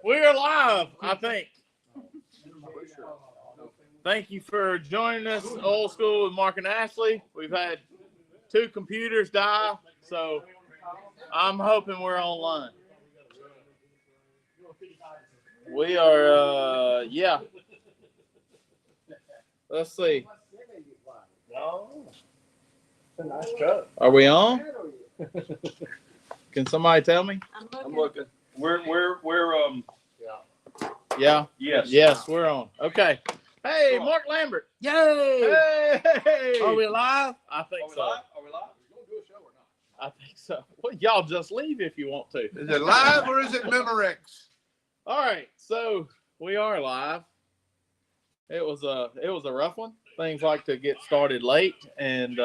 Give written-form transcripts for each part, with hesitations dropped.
We're live, I think. Thank you for joining us, Old School with Mark and Ashley. We've had 2 computers die, so I'm hoping we're online. We are, yeah. Let's see. It's a nice truck. Are we on? Can somebody tell me? I'm looking. We're Yeah. yes. Yes, we're on. Okay. Hey, Mark Lambert. Yay! Hey. Are we live? I think Are we so. live? Are we live? I think so. Well, y'all just leave if you want to. Is it live or is it Memorex? All right, so we are live. It was a rough one. Things like to get started late and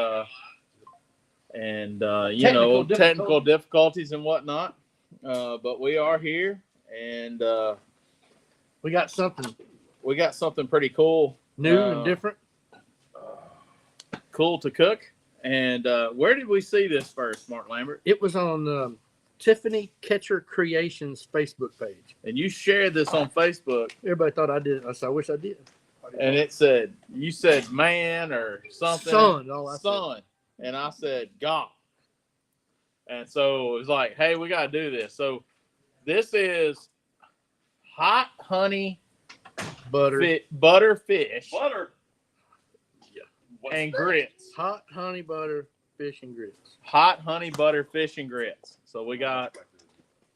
technical difficulties and whatnot. But we are here, and We got something we got something pretty cool, new and different. cool to cook. And where did we see this first, Mark Lambert? It was on Tiffany Ketcher Creations Facebook page. And you shared this on Facebook, Everybody thought I did. I said, I wish I did. and it said you said man or something. Son, all I said. Son. And I said God. And so it was like, hey, we got to do this. So this is hot honey Butter. butter fish Butter. and grits. Hot honey butter, fish and grits. Hot honey butter fish and grits. So we got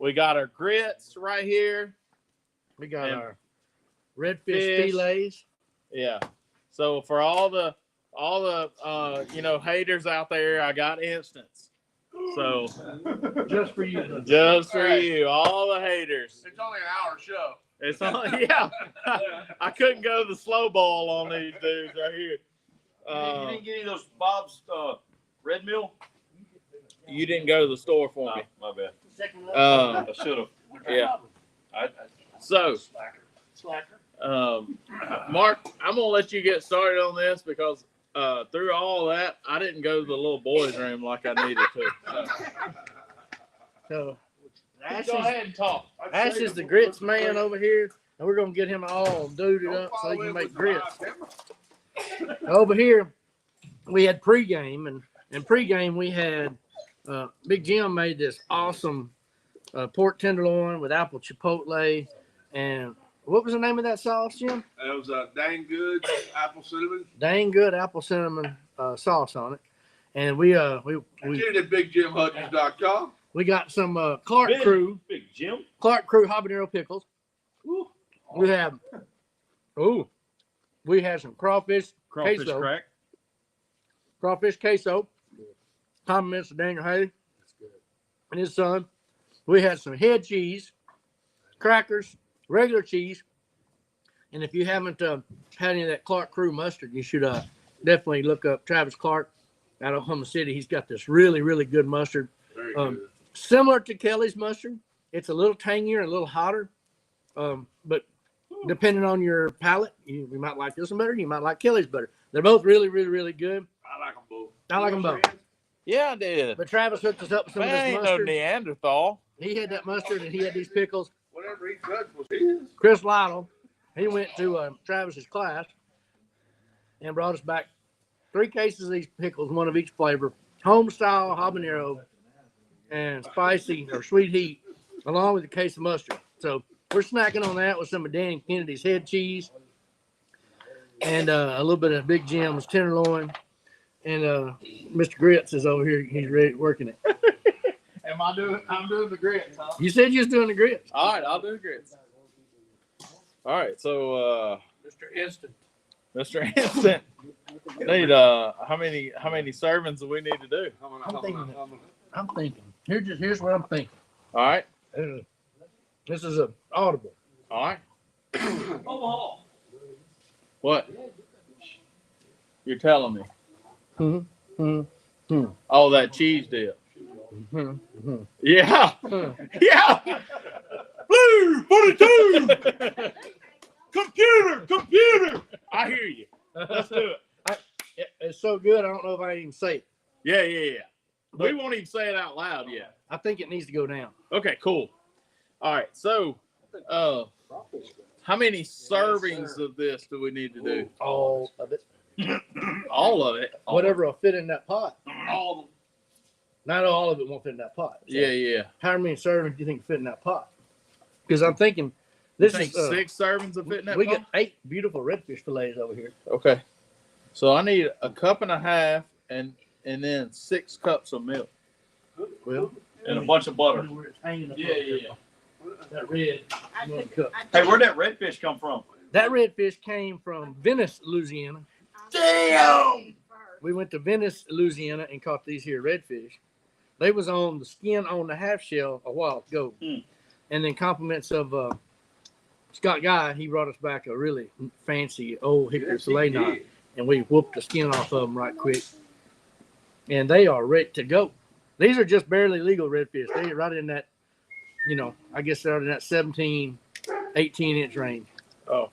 our grits right here. We got And our redfish fish. fillets. Yeah. So for all the haters out there, I got instance. So Just for you. just for you, all the haters. It's only an hour show. It's only yeah. I couldn't go the slow ball on these dudes right here. You didn't get any of those Bob's Red Mill? You didn't go to the store for me. My bad. I should have. Yeah. I So, Slacker. Mark, I'm gonna let you get started on this because through all that, I didn't go to the little boys' room like I needed to. So Ash Go is, ahead and talk. Ash is the grits man over here, and we're gonna get him all duded up so he can make grits. Over here, we had pregame, and pregame we had Big Jim made this awesome pork tenderloin with apple chipotle, and what was the name of that sauce, Jim? It was a dang good apple cinnamon. Dang good apple cinnamon sauce on it, and we Get it at BigJimHutchins.com. we got some Clark Crew Big Jim. habanero pickles. Ooh. We have we had some crawfish queso. crack. Crawfish queso, compliments of Daniel Haley and his son. We had some head cheese, crackers, regular cheese, and if you haven't had any of that Clark Crew mustard, you should definitely look up Travis Clark out of Oklahoma City. He's got this really, really good mustard, Very good. similar to Kelly's mustard. It's a little tangier and a little hotter, but depending on your palate, you might like this one better. You might like Kelly's better. They're both really, really, really good. I like them both. I like them both. Yeah, I did. But Travis hooked us up with some of Man, this ain't no mustard. Neanderthal. He had that mustard and he had these pickles. Whatever he judged was his. Chris Lytle, he went to Travis's class and brought us back 3 cases of these pickles, one of each flavor, home style habanero and spicy or sweet heat, along with a case of mustard. So we're snacking on that with some of Danny Kennedy's head cheese and a little bit of Big Jim's tenderloin. And Mr. Grits is over here. He's ready working it. I'm doing the grits, huh? You said you was doing the grits. All right, I'll do the grits. All right, so Mr. Instant. Mr. Instant, need how many servings do we need to do? I'm thinking. Here's what I'm thinking. All right, This is a audible. all right. Omaha. What? You're telling me? Mm-hmm. Oh, that cheese dip. Mm-hmm. Yeah, Mm-hmm. yeah. Blue 42. Computer. I hear you. Let's do it. It's so good. I don't know if I even say it. Yeah. We won't even say it out loud yet. I think it needs to go down. Okay, cool. All right, so How many servings of this do we need to do? All of it. All of it. Whatever will fit in that pot. All Not all of it won't fit in that pot. So Yeah. how many servings do you think fit in that pot? Because I'm thinking This this think is 6 servings will fit in that we pot? get 8 beautiful redfish fillets over here. Okay. So I need a cup and a half and then 6 cups of milk. Well, and a bunch of butter. where it's hanging up Yeah, up yeah, there. yeah. That red one cup. Hey, where'd that redfish come from? That redfish came from Venice, Louisiana. Damn! We went to Venice, Louisiana, and caught these here redfish. They was on the skin on the half shell a while ago, and then compliments of Scott Guy, he brought us back a really fancy old hickory Yes, he fillet did. knife, and we whooped the skin off of them right quick, and they are ready to go. These are just barely legal redfish. They're right in that, I guess they're in that 17, 18-inch range. Oh.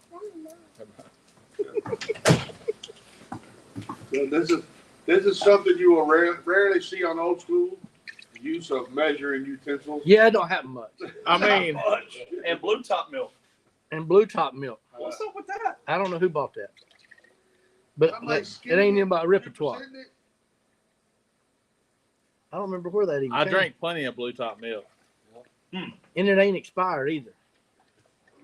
So this is something you will rarely see on Old School. The use of measuring utensils. Yeah, it don't happen much. I mean, And blue top milk. And blue top milk. What's up with that? I don't know who bought that, but Somebody it ain't in my skinned repertoire. 50% in it. I don't remember where that even I came. drank plenty of blue top milk. And it ain't expired either.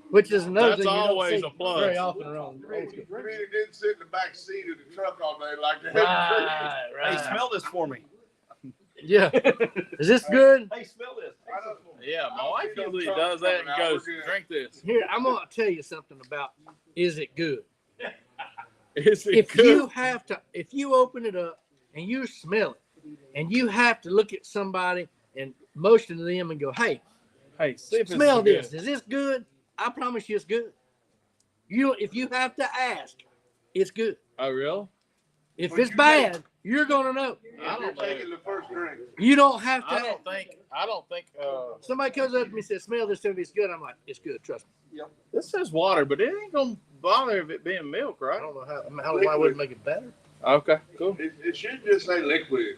Which is another That's thing you don't always see a plus. very often around. You really didn't sit in the back seat of the truck all day like they had. Right, Hey, smell this for me. Yeah. Is this good? Hey, smell this. Yeah, my wife You don't usually talk does that and coming out, goes, we're good. drink this. Here, I'm gonna tell you something about is it good? Is it If good? you open it up and you smell it, and you have to look at somebody and motion to them and go, hey, Hey, see if it's smell good. this. Is this good? I promise you it's good. If you have to ask, it's good. Oh, really? If But it's you bad, you're gonna know. I You're don't know. taking the first drink. You don't have to. I don't think, Somebody comes up to me and says, "Smell this, tell me it's good." I'm like, "It's good, trust me." this says water, but it ain't going to bother if it being milk, I right? don't know how I would make it better. Okay, cool. It should just say liquid.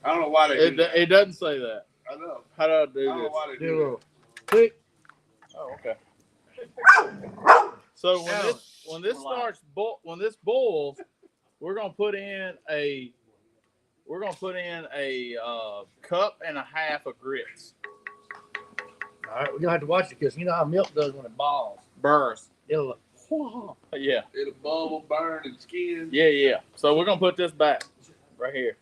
I don't know why they do that. It doesn't say that. I know. How do I I do don't know this? why they Do a do that. little click. Oh, okay. So when this boils, we're gonna put in a cup and a half of grits. All right, we're gonna have to watch it because you know how milk does when it boils. Burrs. It'll. Yeah. It'll bubble, burn, and skin. Yeah. So we're gonna put this back right here.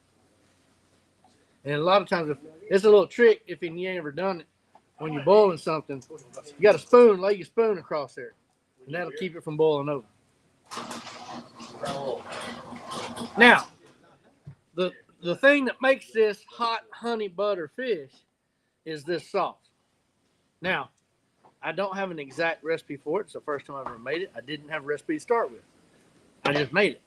And a lot of times, if it's a little trick, if you ain't ever done it, when you're boiling something, you got a spoon. Lay your spoon across there, and that'll keep it from boiling over. Now, the thing that makes this hot honey butter fish is this sauce. Now, I don't have an exact recipe for it. It's the first time I've ever made it. I didn't have a recipe to start with. I just made it.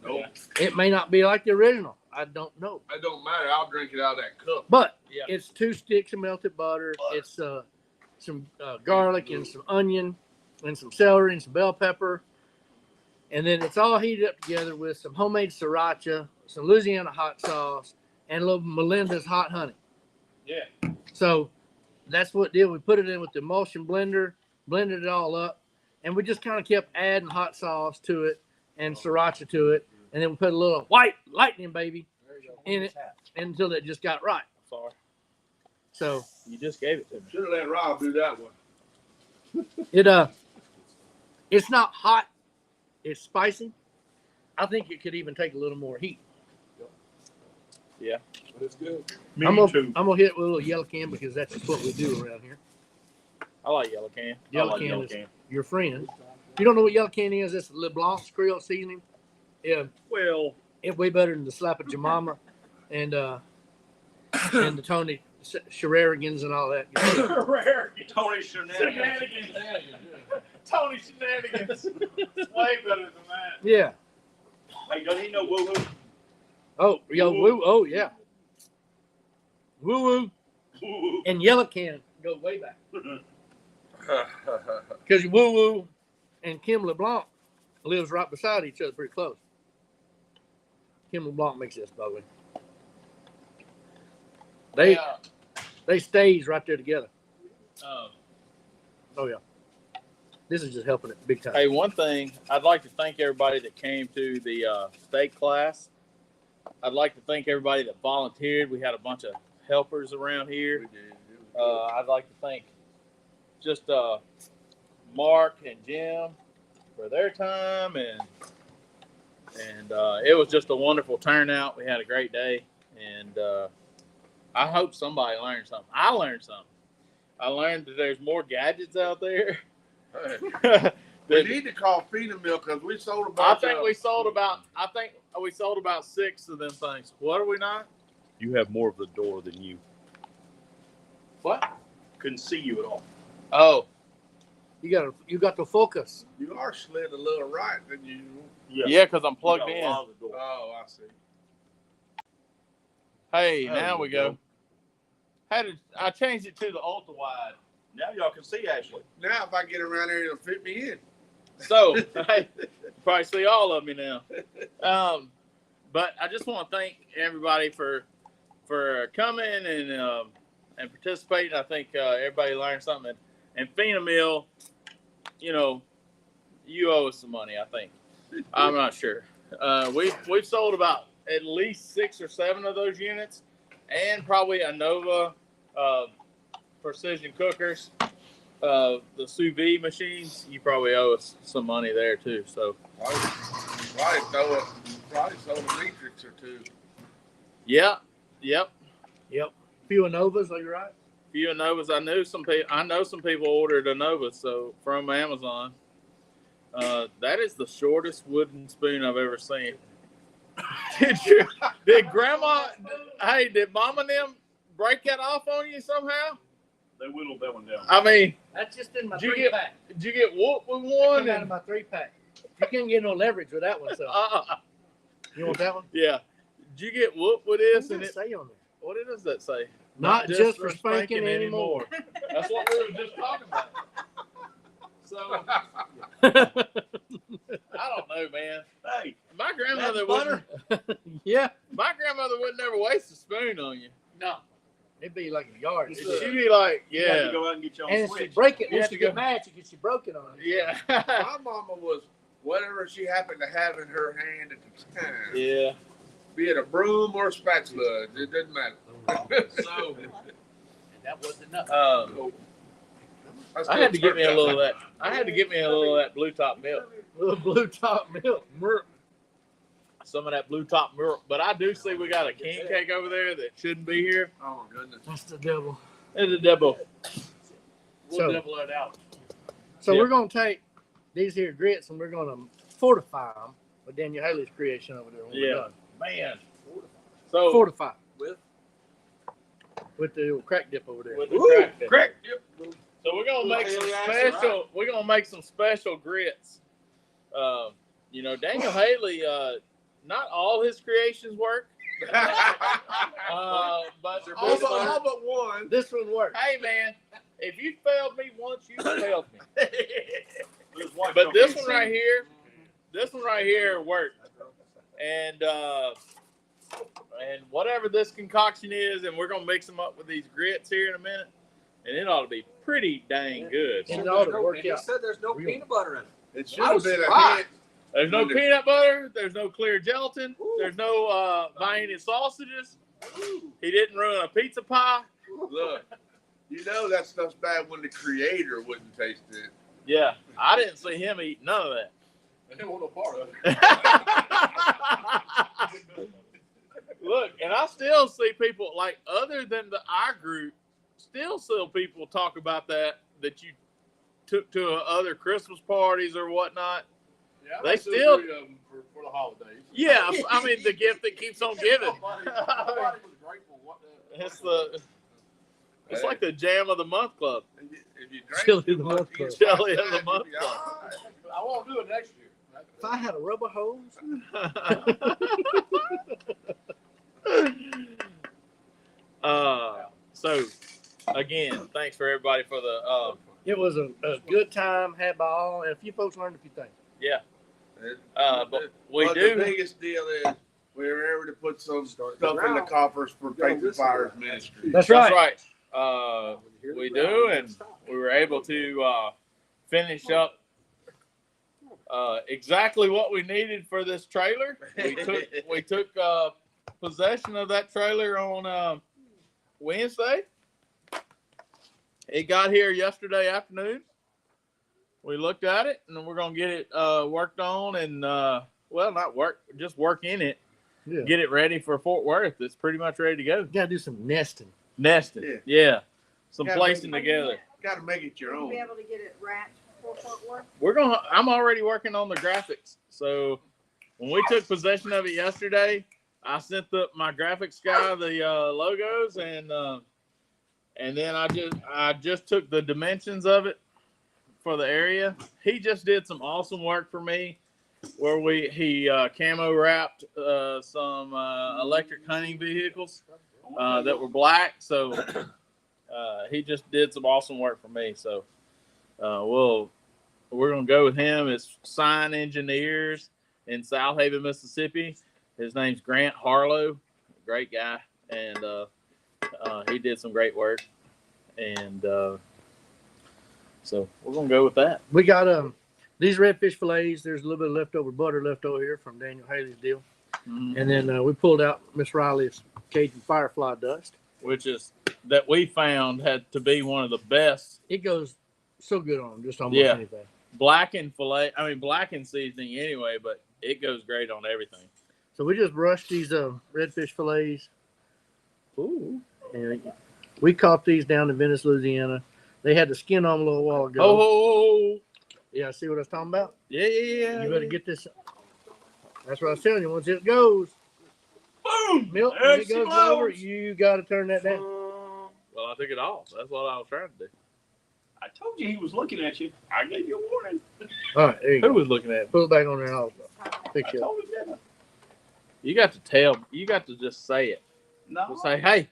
Nope. It may not be like the original. I don't know. It don't matter. I'll drink it out of that cup. But Yeah. it's 2 sticks of melted butter. It's some garlic and some onion and some celery and some bell pepper. And then it's all heated up together with some homemade sriracha, some Louisiana hot sauce, and a little Melinda's hot honey. Yeah. So that's what did. We put it in with the emulsion blender, blended it all up, and we just kind of kept adding hot sauce to it and sriracha to it. And then we put a little white lightning baby in it until it just got right. Sorry. So You just gave it to me. Should have let Rob do that one. it's not hot. It's spicy. I think it could even take a little more heat. But it's good. Me I'm too. gonna hit it with a little yellow can because that's just what we do around here. I like yellow can. Yellow like can yellow is can. your friend. If you don't know what yellow can is, it's LeBlanc's Creole seasoning. Yeah, Well, it's way better than the slap of Jemima and the Tony Shenanigans and all that. Tony Shenanigans. Tony Shenanigans. Way better than that. Yeah. Hey, doesn't he know woo woo? Oh, yo, woo. Oh, yeah. Woo woo Woo and yellow can go way back because Woo Woo and Kim LeBlanc lives right beside each other, pretty close. Kim LeBlanc makes this, by the way. They stays right there together. Oh yeah. This is just helping it big time. Hey, one thing, I'd like to thank everybody that came to the steak class. I'd like to thank everybody that volunteered. We had a bunch of helpers around here. I'd like to thank just Mark and Jim for their time, and it was just a wonderful turnout. We had a great day, and I hope somebody learned something. I learned something. I learned that there's more gadgets out there. We need to call Feeding Mill because we sold I about. think we sold about 6 of them things. What are we not? You have more of the door than you. What? Couldn't see you at all. Oh, You got to focus. You are slid a little right than usual. yeah, because I'm plugged in. Oh, I see. Hey, Oh, now we go. I changed it to the ultra wide. Now y'all can see Ashley. Now if I get around there, it'll fit me in. So, hey, you probably see all of me now. But I just want to thank everybody for coming and participating. I think everybody learned something. And Fina Mill, you owe us some money, I think. I'm not sure. We've sold about at least 6 or 7 of those units, and probably a Nova precision cookers, the sous vide machines. You probably owe us some money there too. So Probably sold a matrix or two. yep. Few Novas, are you right? Few Novas. I know some people ordered a Nova from Amazon. That is the shortest wooden spoon I've ever seen. Did Grandma? Hey, did Mom and them break that off on you somehow? They whittled that one down. I mean, That's just in my Did you 3-pack. did you get whooped with Come one? out of my 3-pack. You can't get no leverage with that one. So you want that one? Yeah. Did you get whooped with What's this? And it say on there? what does that say? Not just for spanking anymore. That's what we were just talking about. So I don't know, man. Hey, My grandmother butter. wouldn't. Yeah. My grandmother would never waste a spoon on you. No. It'd be like a yard. It's She'd be like, you had yeah, to go out and get your own And if she switch. break it, You if have she to go- get mad, she broke it on it. yeah, My mama was whatever she happened to have in her hand at the time. yeah. Be it a broom or a spatula, it doesn't matter. So And that wasn't enough. I had to get me a little of that. I had to get me a little of that blue top milk. Little blue top milk. Some of that blue top milk. But I do see we got a king cake over there that shouldn't be here. Oh my goodness. That's the devil. It's a double. So- double it out. So Yeah. we're going to take these here grits and we're going to fortify them with Daniel Haley's creation over there. When we're Yeah. done. Man. So Fortify. With? With the old crack dip over there. with the crack dip. Correct. Yep. So we're gonna make some Haley acid, special. We're gonna make some special grits. Daniel Haley. Not all his creations work, but all but one. This one works. hey man, if you failed me once, you failed me. His wife But don't this get one right here worked. And whatever this concoction is, and we're gonna mix them up with these grits here in a minute, and it ought to be pretty dang good. And it ought to work He out. said there's no Real. peanut butter in it. It should have been a hint. There's no peanut butter. There's no clear gelatin. There's no Vienna sausages. He didn't ruin a pizza pie. Look, that stuff's bad when the creator wouldn't taste it. Yeah, I didn't see him eat none of that. I didn't want no part of it. Look, and I still see people like other than our group, still people talk about that you took to other Christmas parties or whatnot. Yeah, They still- for the holidays. Yeah, I mean the gift that keeps on giving. Nobody was grateful. It's like the Jam of the Month Club. If you drank Chili too of the much, month you club. get Chili of the you'll month be club. all right. I won't do it next year. If I had a rubber hose, So again, thanks for everybody for the it was a good time, had by all, and a few folks learned a few things. but we But do. The biggest deal is we were able to put some Start stuff in the ground. coffers for Go Faith and listen Fires to that. Ministry. That's That's right. right. We do, and we were able to finish up exactly what we needed for this trailer. We took possession of that trailer on Wednesday. It got here yesterday afternoon. We looked at it, and we're gonna get it worked on, and well, not work, just work in it. Yeah. Get it ready for Fort Worth. It's pretty much ready to go. You gotta do some nesting. Nesting, yeah. Some Gotta placing make together. Got to make it your Will you own. be able to get it wrapped for Fort Worth? I'm already working on the graphics. So when we took possession of it yesterday, I sent my graphics guy the logos, and then I just took the dimensions of it for the area. He just did some awesome work for me, where he camo wrapped some electric hunting vehicles that were black. So he just did some awesome work for me. So we're gonna go with him. It's Sign Engineers in South Haven, Mississippi. His name's Grant Harlow, great guy, and he did some great work. And so we're gonna go with that. We got these redfish fillets. There's a little bit of leftover butter left over here from Daniel Haley's deal, Mhm. and then we pulled out Miss Riley's Cajun Firefly dust. Which is that we found had to be one of the best It goes so good on just almost Yeah. anything. blackened blackened seasoning anyway, but it goes great on everything. So we just brushed these redfish fillets. Ooh. And we caught these down in Venice, Louisiana. They had the skin on them a little while ago. Oh, Yeah, see what I was talking about? yeah. You better get this. That's what I was telling you. Once it goes, Boom! milk, There when it she goes over, blows. you got to turn that down. Well, I took it off. That's what I was trying to do. I told you he was looking at you. I gave you a warning. All right, there you Who go. was looking at? Put it back on there and I'll I fix it. told him, didn't I? You got to tell. You got to just say it. No. Just say, "Hey,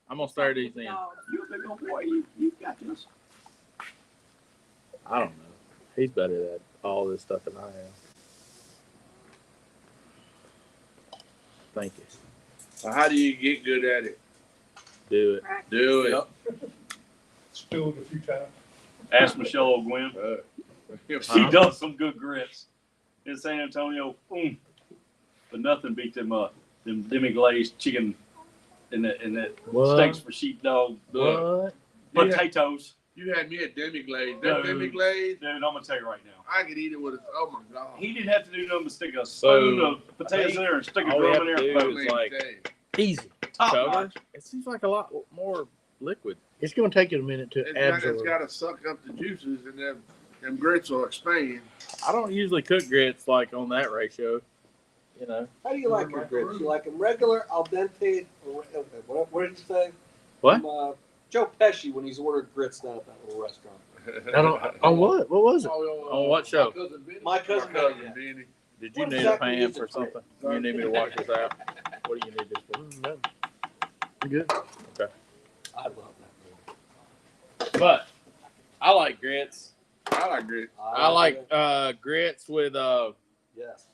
I'm gonna stir these in." You're a big old boy. You got this. I don't know. He's better at all this stuff than I am. Thank you. So how do you get good at it? Do it. Do it. Spilled a few times. Ask Michelle O'Gwen. She does some good grits in San Antonio. But nothing beat them them demi-glazed chicken and that What? steaks for sheepdog. What? Potatoes. You had me at demi-glaze. No. That demi-glaze, Dude, I'm gonna tell you right now. I could eat it with a, oh my God. He didn't have to do nothing but stick a spoon of potatoes in there and stick a all we drum in have to there. do And is like Easy. top cover. notch. It seems like a lot more liquid. It's going to take it a minute to It's absorb. got to suck up the juices and them grits will expand. I don't usually cook grits like on that ratio. You know. How do you like your grits? You like them regular, al dente, or what did you say? What? From, Joe Pesci when he's ordered grits down at that little restaurant. I don't. On what? What was it? On what show? My cousin My cousin Benny, Benny. Did you What need exactly a pan is for it? something? You need me to wash this out? What do you need this for? No. You good? I love that movie. But I like grits. I like grits. I like grits with Yes.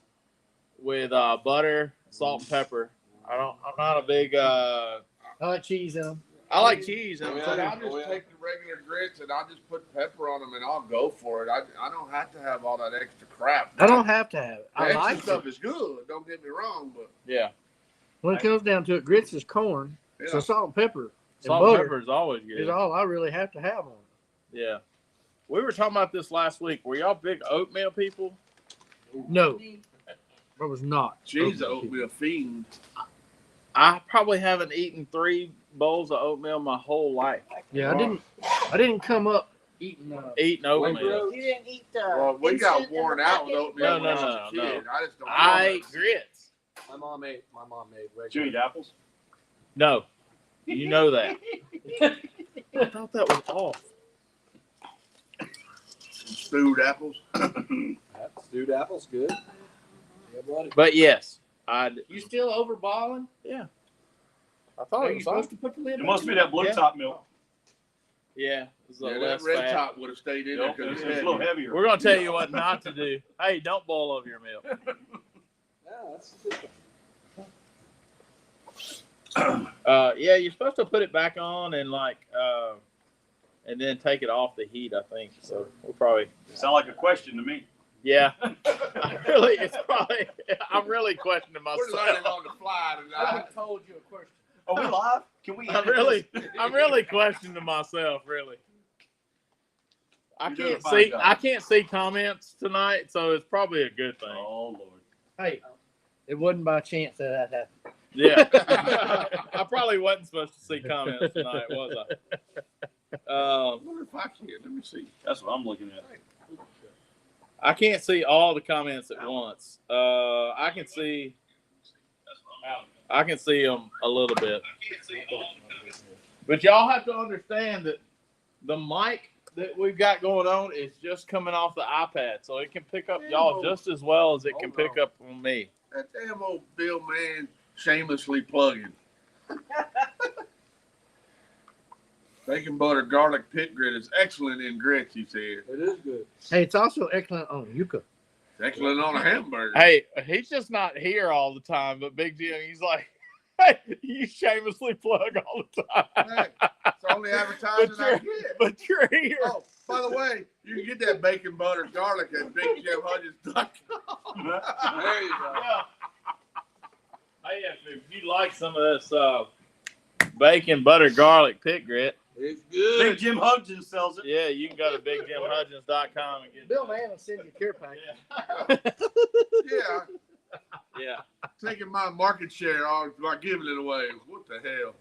butter, salt, and pepper. I'm not a big. I like cheese in them. I like cheese. And I'll just take the regular grits and I'll just put pepper on them and I'll go for it. I don't have to have all that extra crap. I don't have to have it. The I extra like stuff it. is good. Don't get me wrong, but yeah, When it comes down to it, grits is corn. yeah. So salt and pepper and salt and butter pepper is always good. is all I really have to have on it. Yeah, we were talking about this last week. Were y'all big oatmeal people? No, I was not. She's an oatmeal fiend. I probably haven't eaten 3 bowls of oatmeal my whole life. Yeah, I didn't come up eating. Eating oatmeal. You didn't eat the. Well, we got instant worn in the out with packet? oatmeal No, when no, I was a no, kid. I just don't. I know ate grits. My mom made regular. Did you eat apples? No, you know that. I thought that was off. stewed apples. Stewed apples, good. Yeah, buddy. But yes, You still overballing? yeah. I thought Are it you was supposed off. to put the lid It on? must be that blue Yeah. top milk. Yeah, it's a Yeah, that less red fat. top would have stayed in there Yep, because it's it's a little heavy. heavier. We're gonna tell you what not to do. Hey, don't boil over your milk. Yeah, that's good. Yeah, you're supposed to put it back on and like and then take it off the heat. I think so. We'll probably. Sound like a question to me. Yeah, I'm really questioning We're learning myself. on the fly tonight. told you a question. Are we live? Can we? I'm really questioning myself. Really, I You're doing a can't fine see. job. I can't see comments tonight, so it's probably a good thing. Oh Lord. Hey, it wasn't by chance that happened. Yeah, I probably wasn't supposed to see comments tonight, was I? I wonder if I can. Let me see. That's what I'm looking at. I can't see all the comments at once. I can see them a little bit. But y'all have to understand that the mic that we've got going on is just coming off the iPad, so it can pick up y'all just as well as it can pick up on me. That damn old Bill man shamelessly plugging. Bacon butter garlic pit grit is excellent in grits, he said. It is good. Hey, it's also excellent on yuca. It's excellent on a hamburger. Hey, he's just not here all the time, but Big Jim, he's like, hey, you shamelessly plug all the time. Hey, it's the only advertising I get. But you're here. Oh, by the way, you can get that bacon butter garlic at BigJimHudgens.com. There you go. Yeah. Hey, if you like some of this bacon, butter, garlic pit grit, It's Big good. Jim Hudgens sells it. yeah, you can go to BigJimHudgens.com and get Bill Man will send you a care package. Yeah, Yeah. taking my market share all by giving it away. What the hell?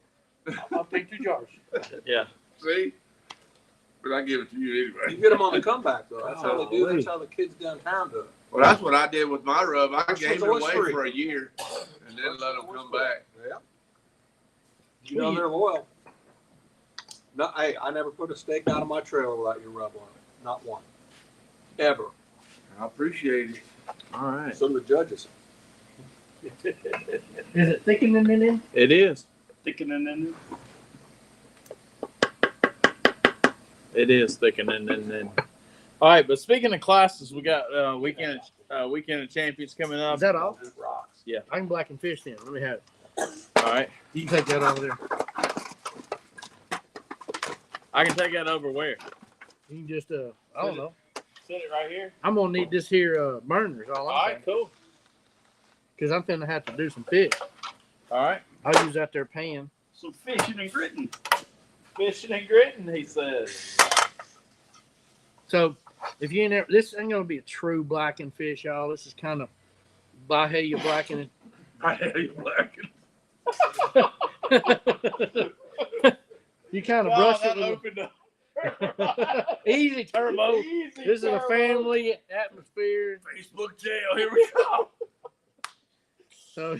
I'll take 2 jars. Yeah. See? But I give it to you You anyway. get them on the comeback though. That's how they do. Golly. That's how the kids downtown do it. Well, that's what I did with my rub. I Which gave it one's always away free? for a year and then let them come back. Yeah. You know they're loyal. No, hey, I never put a steak out of my trailer without your rub on it. Not one. Ever. I appreciate it. All right. So do the judges. Is it thickening it in? It is. Thickening in It is thickening and then. All right, but speaking of classes, we got weekend of champions coming up. Is that all? It rocks. I can blacken fish then. Let me have it. All right. You can take that over there. I can take that over where? You can just I don't know. Set it right here. I'm gonna need this here burners all All right, cool. because I'm finna have to do some fish. All right. I'll use that there pan. some fishing and gritting. Fishing and gritting, he says. So if you ain't ever, this ain't gonna be a true blackened fish, y'all. This is kind of by how you blacken it. I hate you blacking. You kind of Wow, brush that it with opened up. easy turbo. Easy This is a turbo. family atmosphere. Facebook jail. Here we go. So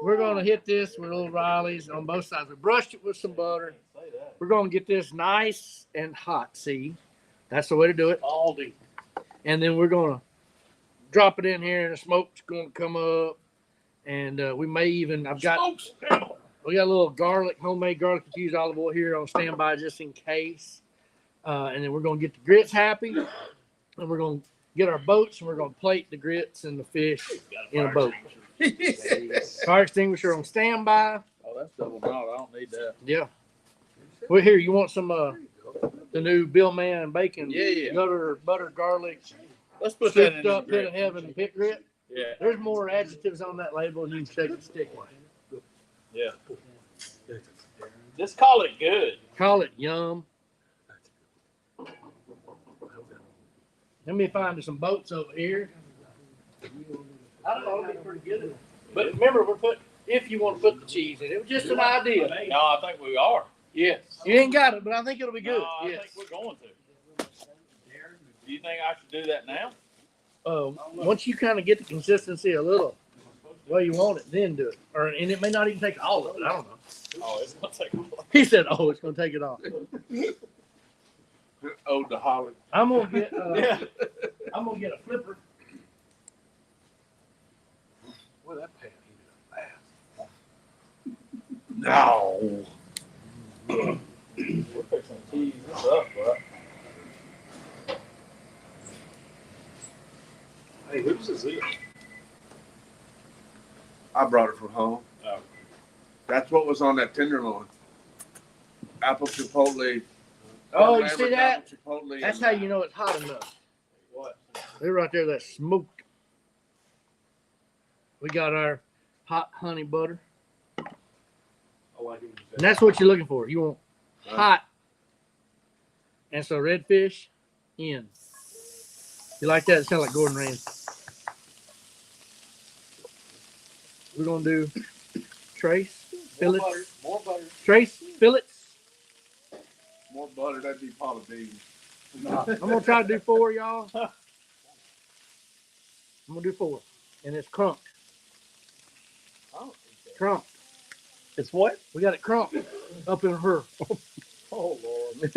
we're gonna hit this with little Riley's on both sides. We brushed it with some butter. We're gonna get this nice and hot. See, that's the way to do it. Aldi. And then we're gonna drop it in here, and the smoke's gonna come up. And we may even, we got a little garlic, homemade garlic infused olive oil here on standby just in case. And then we're gonna get the grits happy, and we're gonna get our boats, and we're gonna plate the grits and the fish in a boat. Fire extinguisher on standby. Oh, that's double knot. I don't need that. Yeah. Well, here, you want some the new Bill Man bacon? Yeah. Butter, garlic, Let's put that in souped the up, pit of grit. heaven, pit grit. Yeah. There's more adjectives on that label than you can shake and stick with. Yeah. Just call it good. Call it yum. Let me find some boats over here. I don't know, it'll be pretty good. But remember, if you want to put the cheese in it, was just an idea. No, I think we are. Yes. You ain't got it, but I think it'll be good. No, I Yes. think we're going to. Do you think I should do that now? Once you kind of get the consistency a little way you want it, then do it. And it may not even take all of it. I don't know. Oh, it's gonna take a while. He said, "Oh, it's gonna take it all." Ode to Holly. I'm gonna get. Yeah. I'm gonna get a flipper. Boy, that pan heated up fast. No. We're fixing to tease this up, bro. Hey, whose is it? I brought it from home. Oh. That's what was on that tenderloin. Apple chipotle Oh, you Lamb see and that? double chipotle That's and how you know it's hot enough. What? They're right there, that smoked. We got our hot honey butter. Oh, I do. And that's what you're looking for. You want hot. And so redfish in. You like that? It sounds like Gordon Ramsay. We're gonna do trace More fillets. butter, more butter. Trace fillets. more butter. That'd be Paula Dean. I'm gonna try to do 4, y'all. I'm gonna do 4, and it's crunked. Crunked. It's what? We got it crunked up in her. Oh, Lord.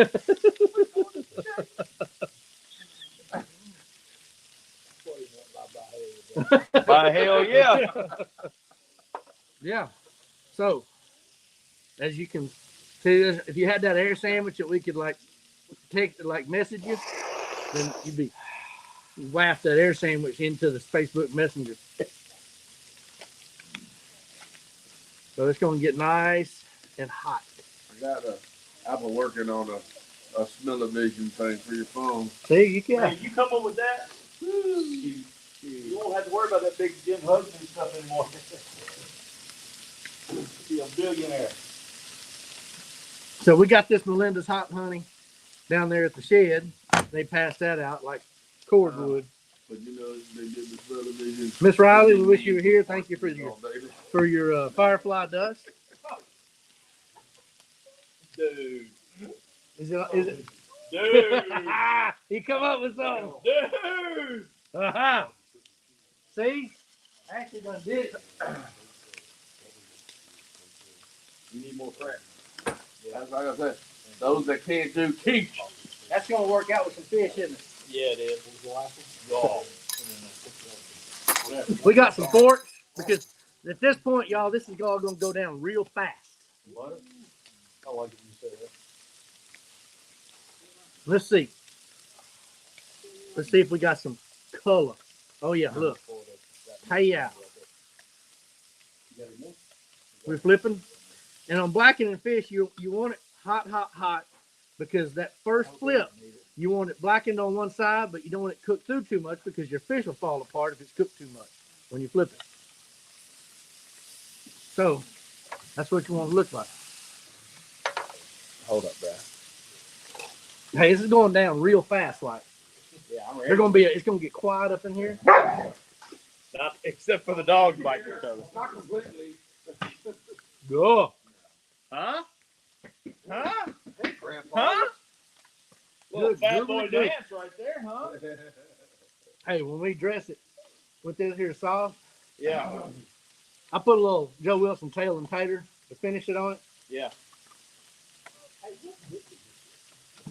By hell yeah. Yeah. So, as you can see, if you had that air sandwich that we could like message you, then you waft that air sandwich into the Facebook Messenger. So it's gonna get nice and hot. I've been working on a smell-o-vision thing for your phone. See, you can. Man, you come up with that, you won't have to worry about that big Jim Hudson stuff anymore. Be a billionaire. So we got this Melinda's hot honey down there at the shed. They passed that out like cordwood. But you know, they did the smell-o-vision. Miss Riley, we wish you were here. Thank you for All day. your firefly dust. Dude. Is it? Dude. He come up with something. Dude. Uh-huh. See? Actually done did it. You need more crack. That's like I said. Those that can't do teach. That's gonna work out with some fish, isn't it? Yeah, it is. We got some forks because at this point, y'all, this is all gonna go down real fast. Butter? I like it you said that. Let's see. Let's see if we got some color. Oh yeah, look. Hey yeah. We're flipping. And on blackening fish, you want it hot, hot, hot, because that first flip, you want it blackened on one side, but you don't want it cooked through too much because your fish will fall apart if it's cooked too much when you flip it. So that's what you want to look like. Hold up, bro. Hey, this is going down real fast, like. Yeah, I'm They're gonna be. It's gonna get quiet up in here. Not except for the dogs biting each other. Not completely. Go. Huh? Huh? Hey, Grandpa. Huh? Little Good, bad good, boy good. dance right there, huh? Hey, when we dress it with this here sauce, Yeah. I put a little Joe Wilson tail and tater to finish it on it. Yeah.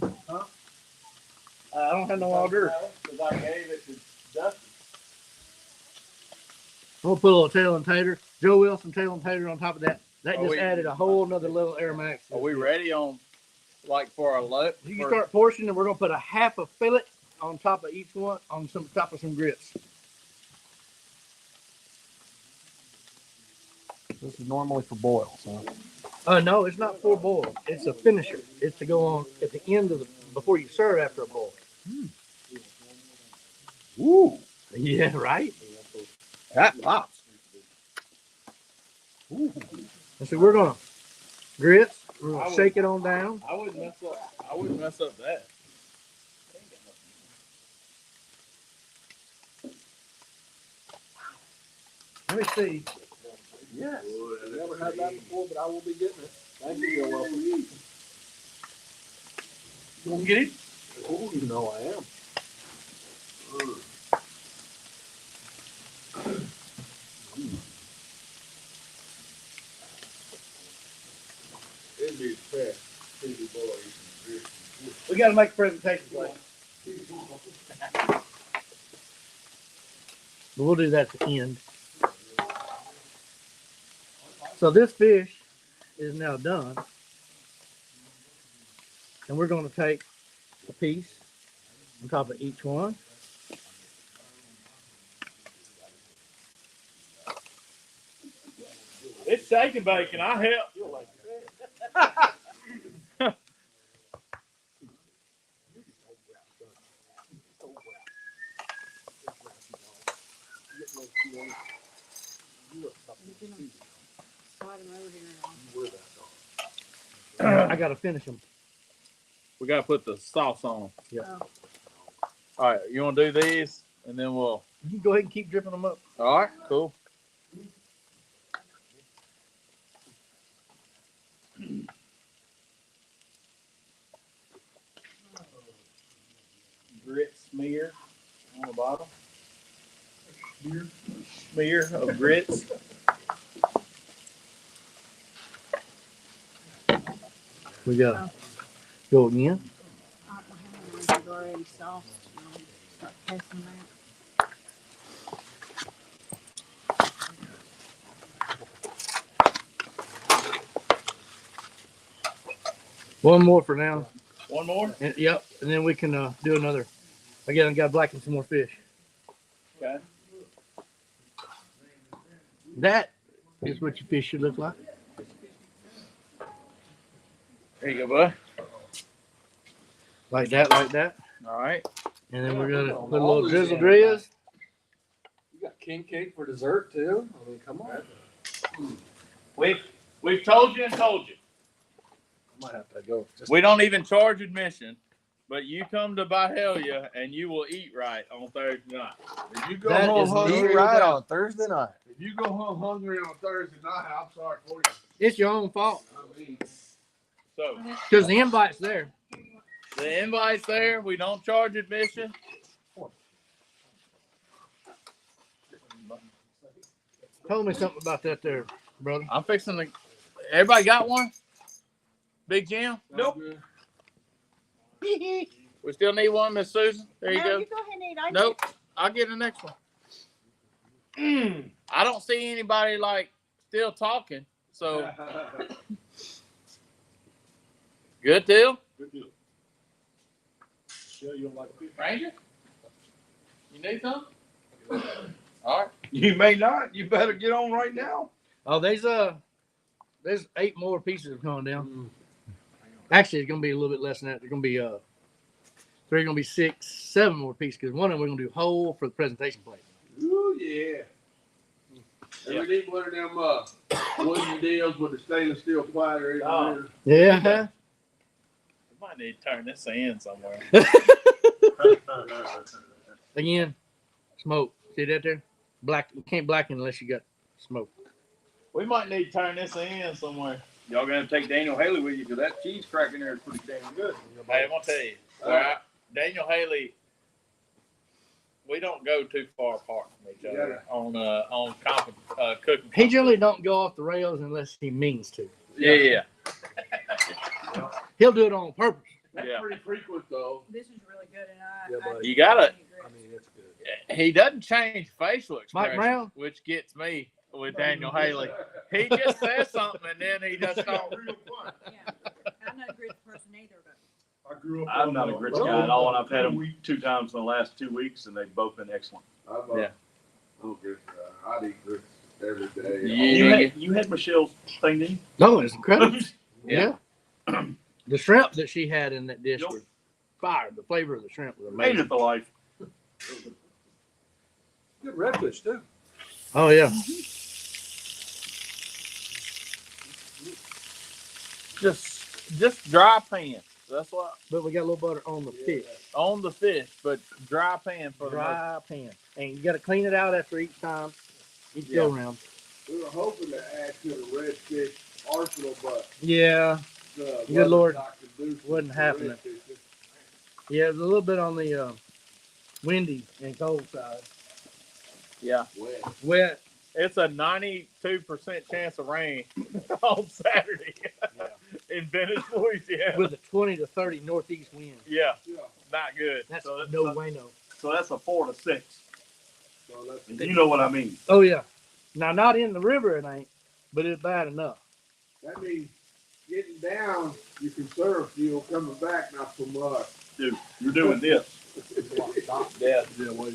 I don't have no order. Because I gave it to Dustin. I'm gonna put a little tail and tater, Joe Wilson tail and tater on top of that. That Are just we- added a whole nother little aromatics. Are we ready on, like, for our load? You can start portioning, and we're gonna put a half a fillet on top of each one, on some top of some grits. This is normally for boils, huh? No, it's not for boil. It's a finisher. It's to go on at the end of the before you serve after a boil. Ooh. Yeah, right. That pops. And so we're gonna grits. We're I gonna would- shake it on down. I wouldn't mess up. I wouldn't mess up that. Let me see. Yes. Never had that before, but I will be getting it. Thank you, you're welcome. You want to get it? Oh, you know I am. It'd be fast. It'd be boy. We got to make a presentation play. But we'll do that at the end. So this fish is now done. And we're going to take a piece on top of each one. It's shake and bacon. I help. Slide 'em over here. I gotta finish them. We gotta put the sauce on them. Yeah. Oh. All right, you want to do these, and then we'll. You can go ahead and keep dripping them up. All right, cool. Grit smear on the bottom. Smear of grits. We gotta go again. My hands are already soft. Start passing them out. One more for now. One more. And, yep, and then we can do another. Again, I got to blacken some more fish. Okay. That is what your fish should look like. There you go, bud. Like that, like that. All right. And then we're gonna put a little drizzle drizz. You got king cake for dessert too? I mean, come on. We've told you and told you. Might have to go. Just We don't even charge admission, but you come to Byhalia and you will eat right on Thursday night. If you go That home is hungry, eat right on Thursday night. if you go home hungry on Thursday night, I'm sorry for you. It's your own fault I mean, So because the invite's there. the invite's there. We don't charge admission. Tell me something about that there, brother. I'm fixing to. Everybody got one? Big Jim? nope. We still need one, Miss Susan. There you No, go. you go ahead and eat. I Nope. I'll get the next one. I don't see anybody like still talking. So good deal. Good deal. Sure, you don't like fish. Ranger? You need some? All right. You may not. You better get on right now. Oh, there's 8 more pieces coming down. Actually, it's gonna be a little bit less than that. There's gonna be 3 gonna be 6, 7 more pieces because one of them we're gonna do whole for the presentation plate. Ooh, yeah. And we need one of them wooden deals with the stainless steel platter in Oh. there. Yeah. We might need to turn this in somewhere. Again, smoke. See that there? Black. You can't blacken unless you got smoke. We might need to turn this in somewhere. Y'all gonna take Daniel Haley with you because that cheese crack in there is pretty damn good. Hey, I'm gonna tell you. Daniel Haley, we don't go too far apart from each other on cooking. He generally don't go off the rails unless he means to. Yeah. He'll do it on purpose. That's Yeah. pretty frequent though. This is really good, and Yeah, buddy. You gotta. I mean, it's good. He doesn't change facial Mike expressions, Brown? which gets me with Daniel Haley. He just says something and then he just don't. Yeah, I'm not a great person either, but I grew up. I'm not a grits guy at all, and I've had them 2 times in the last 2 weeks, and they've both been excellent. I'm Yeah. I'm good. I'd eat grits every day. Yeah. You had Michelle's thing, didn't No, it's incredible. Yeah. Yeah. The shrimp that she had in that dish Yep. was fire. The flavor of the shrimp was you? Made amazing. it the life. Good redfish too. Oh yeah. Just dry pan. That's what But we got a little butter on the fish. on the fish, but dry pan for the most. Dry pan. And you got to clean it out after each time, each Yeah. go round. We were hoping to add to the redfish arsenal, but Yeah. the Good Lord. Dr. Deuce Wasn't for happening. redfish. Yeah, it was a little bit on the windy and cold side. Yeah. Wet. Wet. It's a 92% chance of rain on Saturday in Venice, Louisiana. With a 20 to 30 northeast wind. Yeah, Yeah. not good. That's So that's no not- way no. So that's a 4 to 6. So that's And you know what I mean. Oh yeah. Now not in the river it ain't, but it's bad enough. that means getting down, you can surf, you'll coming back not so much. Dude, you're doing this. Yeah. Yeah, well,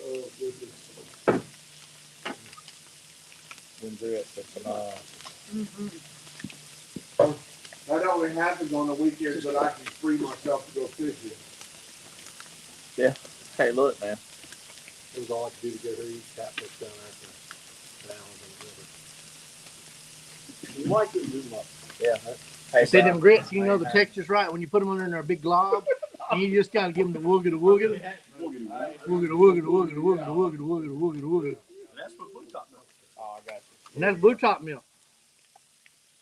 Oh, goodness. Been through it for some, That only happens on the weekends, but I can free myself to go fishing. Hey, look, man. was all I could do to get her to eat catfish down there at Allen's on the river. You like it, you love it. Yeah. They say them grits, you know the texture's right when you put them under in their big glob. And you just gotta give them the wooga, the wooga, wooga, the wooga, the wooga, the wooga, the wooga, the wooga, the wooga, the wooga. That's what blue top does. Oh, I got And that's blue top milk.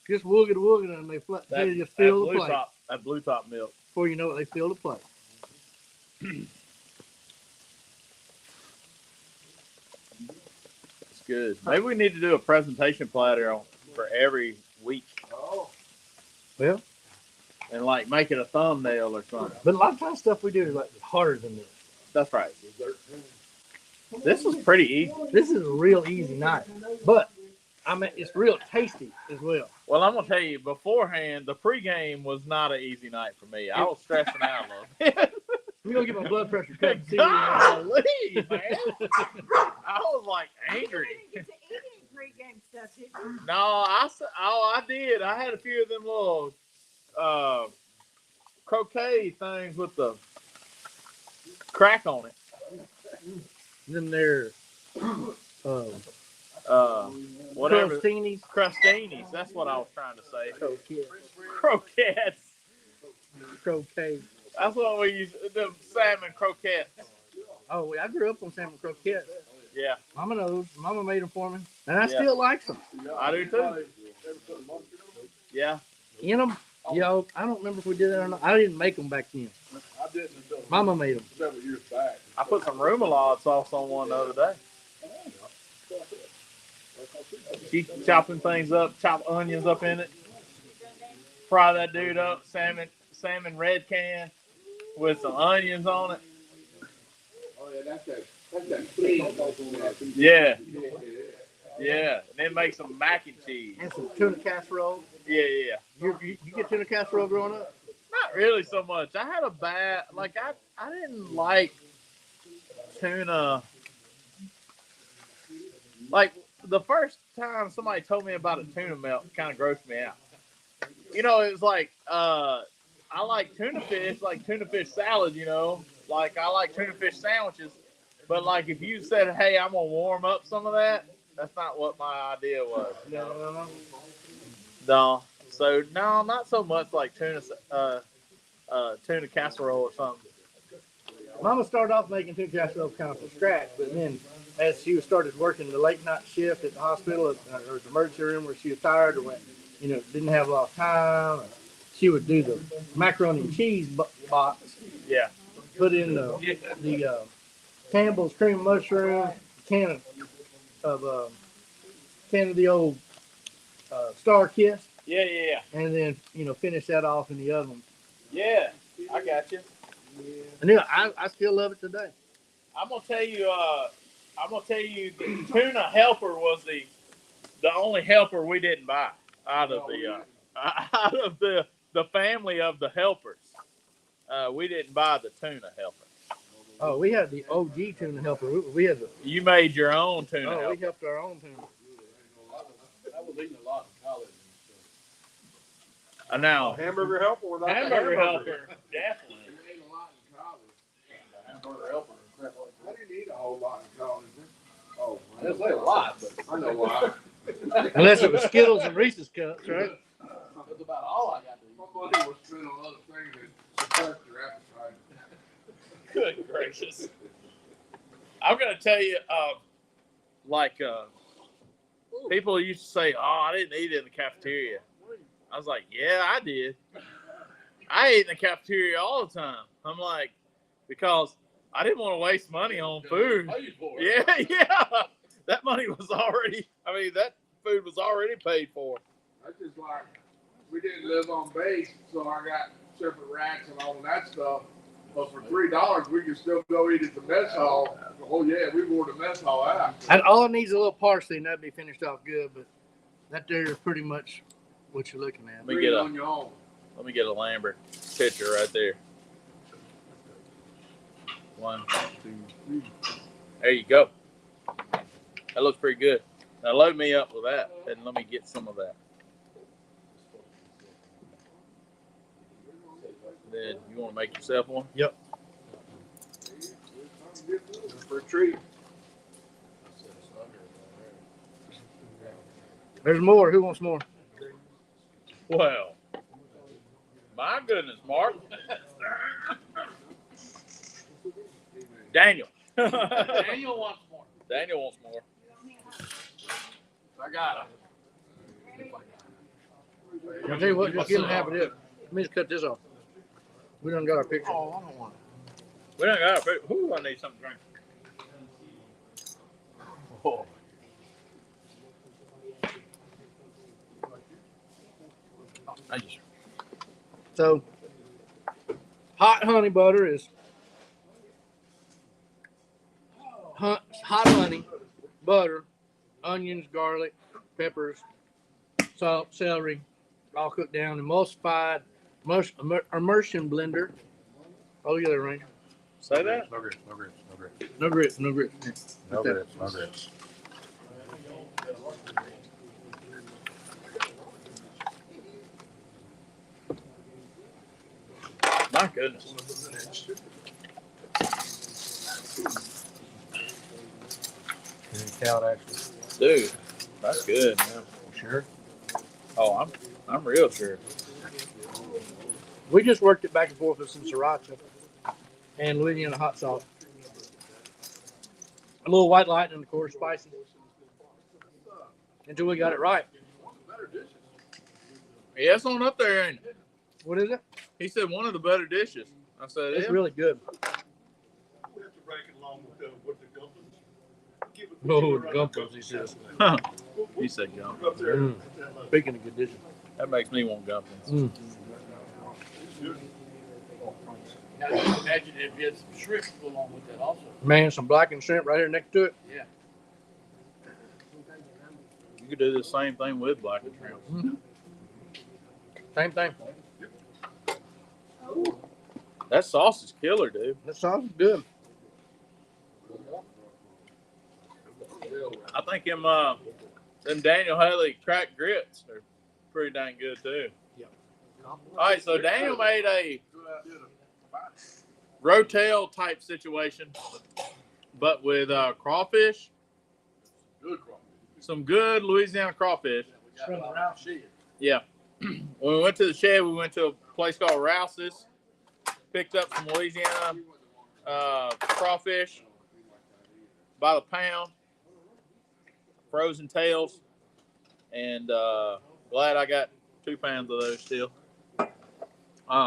Just wooga, the wooga, and they just fill the plate. That blue top milk. Before you know it, they fill the plate. It's good. Maybe we need to do a presentation platter for every week Oh, Well, and like make it a thumbnail or something. but a lot of times stuff we do is like harder than this. That's right. This was pretty easy. This is a real easy night, but I mean it's real tasty as well. Well, I'm gonna tell you beforehand, the pregame was not an easy night for me. I was stressing out a little bit. We're gonna get my blood pressure cut. And see what we Golly, man. I was like angry. You didn't get to eat any pregame stuff, did you? No, I did. I had a few of them little croquet things with the crack on it. Then they're Whatever. crostinis. Crustinis. That's what I was trying to say. Croquettes. Croquettes. Croquet. That's what we use. The salmon croquettes. Oh, I grew up on salmon croquettes. Yeah, Mama knows. Mama made them for me, and I Yeah. still like them. I do too. Yeah. In them, yo, I don't remember if we did that or not. I didn't make them back then. I didn't until Mama made them. several years back. I put some remoulade sauce on one the other day. She chopping things up, chop onions up in it, fry that dude up, salmon red can with some onions on it. Oh yeah, that's that clean. Yeah, yeah. And then make some mac and cheese. And some tuna casserole. Yeah, yeah. You get tuna casserole growing up? Not really so much. I had a bad, like I didn't like tuna. Like the first time somebody told me about a tuna melt, kind of grossed me out. You know, it was like I like tuna fish, like tuna fish salad. You know, like I like tuna fish sandwiches. But like if you said, "Hey, I'm gonna warm up some of that," that's not what my idea was. No. No. So no, not so much like tuna casserole or something. Mama started off making tuna casserole kind of from scratch, but then as she started working the late night shift at the hospital or the emergency room where she was tired or didn't have a lot of time, she would do the macaroni and cheese box, Yeah. put in the Campbell's cream of mushroom, can of the old Star Kiss, Yeah. and then finish that off in the oven. Yeah. I got you. And then I still love it today. I'm gonna tell you, the tuna helper was the only helper we didn't buy out of the family of the helpers. We didn't buy the tuna helper. Oh, we had the OG tuna helper. We had the You made your own tuna we helper. helped our own tuna. I was eating a lot in college. Now, Hamburger helper without the hamburger helper, definitely. I ate a lot in college. Hamburger helper. I didn't eat a whole lot in college. Oh, I didn't say a lot, but I know why. Unless it was Skittles and Reese's cups, right? That's about all I got to eat. My money was spent on other things that suppressed your appetite. Good gracious. I'm gonna tell you, people used to say, "Oh, I didn't eat in the cafeteria." I was like, "Yeah, I did. I ate in the cafeteria all the time." I'm like, because I didn't want to waste money on food. Yeah. That money was already. I mean, that food was already paid for. That's just like, we didn't live on base, so I got separate racks and all of that stuff. But for $3, we could still go eat at the mess hall. Oh yeah, we wore the mess hall out. And all it needs is a little parsley, and that'd be finished off good. But that there is pretty much what you're looking at. Let me get on your own. Let me get a Lambert picture right there. 1, 2, 3. There you go. That looks pretty good. Now load me up with that, and let me get some of that. Then you want to make yourself one? Yep. For a treat. There's more. Who wants more? Well, my goodness, Mark. Daniel. Daniel wants more. Daniel wants more. I got it. I'll tell you what, just give him half of this. Let me just cut this off. We done got our picture. Oh, I don't want We don't got it. Who I need something to drink. Oh. So, hot honey butter is hot honey, butter, onions, garlic, peppers, salt, celery, all cooked down, emulsified, immersion blender. Oh, yeah, Ranger. Say that? No grits, no grits, no grits. No grits, no grits. No Okay. grits, no grits. My goodness. Can you count actually? Dude, that's good, man. Sure. Oh, I'm real sure. We just worked it back and forth with some sriracha and Louisiana hot sauce. A little white lightning, of course, spicy. Until we got it right. Yeah, it's on up there, ain't it? What is it? He said one of the better dishes. I said, It's yeah. really good. We have to break it along with the Gumpers. Oh, the gumpers, he says. He said gum. Mm. Speaking of good dishes. That makes me want gumpins. Mm. Now, you can imagine if you had some shrimp along with that also. Man, some blackened shrimp right here next to it. Yeah. You could do the same thing with black and shrimp. Mm-hmm. Same thing. That sauce is killer, dude. That sauce is good. I think them Daniel Haley cracked grits are pretty dang good too. Yeah. All right, so Daniel made a rotel type situation, but with crawfish, Good crawfish. some good Louisiana crawfish. From around shit. Yeah. When we went to the shed, we went to a place called Rouse's, picked up some Louisiana crawfish by the pound, frozen tails, and glad I got 2 pounds of those still. But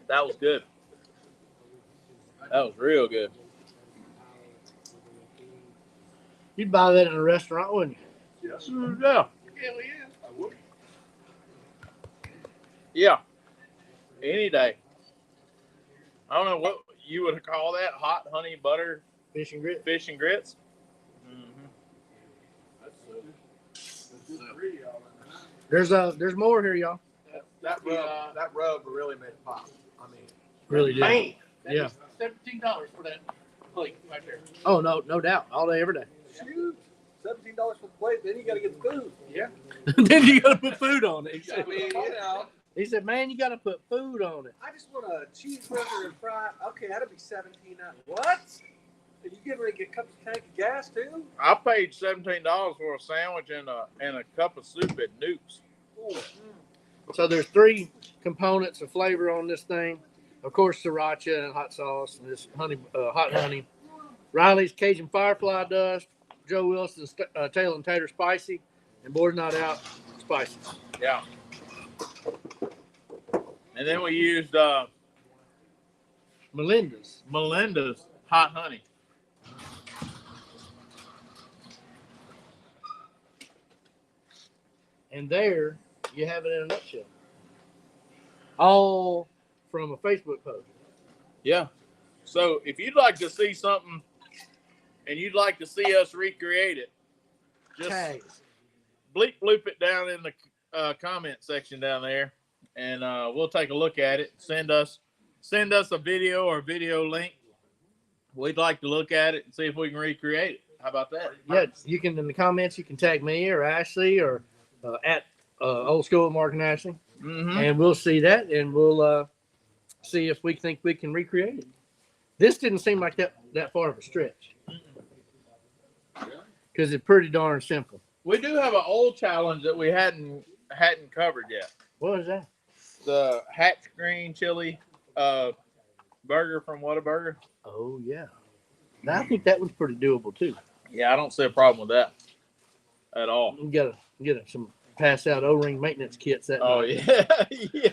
that was good. That was real good. You'd buy that in a restaurant, wouldn't you? Yes. Yeah. Hell yeah. I would. Yeah. Any day. I don't know what you would call that. Hot honey butter Fish and grits. fish and grits. There's more here, y'all. That rub really made it pop. I mean, Really did. Man, that Yeah. is $17 for that plate right there. Oh no doubt. All day, every day. shoot, $17 for the plate. Then you got to get the food. Yeah. Then you gotta put food on it. I mean, He said, man, you gotta put food on it. I just want a cheeseburger and fry. Okay, that'll be $17. What? And you get ready to get a cup of tank of gas too? I paid $17 for a sandwich and a cup of soup at Duke's. Ooh. So there's 3 components of flavor on this thing. Of course, sriracha and hot sauce and this hot honey. Riley's Cajun Firefly dust. Joe Wilson's tail and tater spicy. And Board's Not Out spicy. Yeah. And then we used Melinda's. Melinda's hot honey. And there you have it in a nutshell. All from a Facebook post. Yeah. So if you'd like to see something and you'd like to see us recreate it, just Tags. bleep bloop it down in the comment section down there, and we'll take a look at it. Send us a video or a video link. We'd like to look at it and see if we can recreate it. How about that? Yeah, you can in the comments. You can tag me or Ashley or at Old School Mark and Ashley, Mm-hmm. and we'll see that, and we'll see if we think we can recreate it. This didn't seem like that far of a stretch. because it's pretty darn simple. We do have an old challenge that we hadn't covered yet. What is that? The Hatch Green Chili burger from Whataburger. Oh yeah, now, I think that was pretty doable too. Yeah, I don't see a problem with that at all. You gotta get some pass out O-ring maintenance kits. That Oh night. yeah, yeah.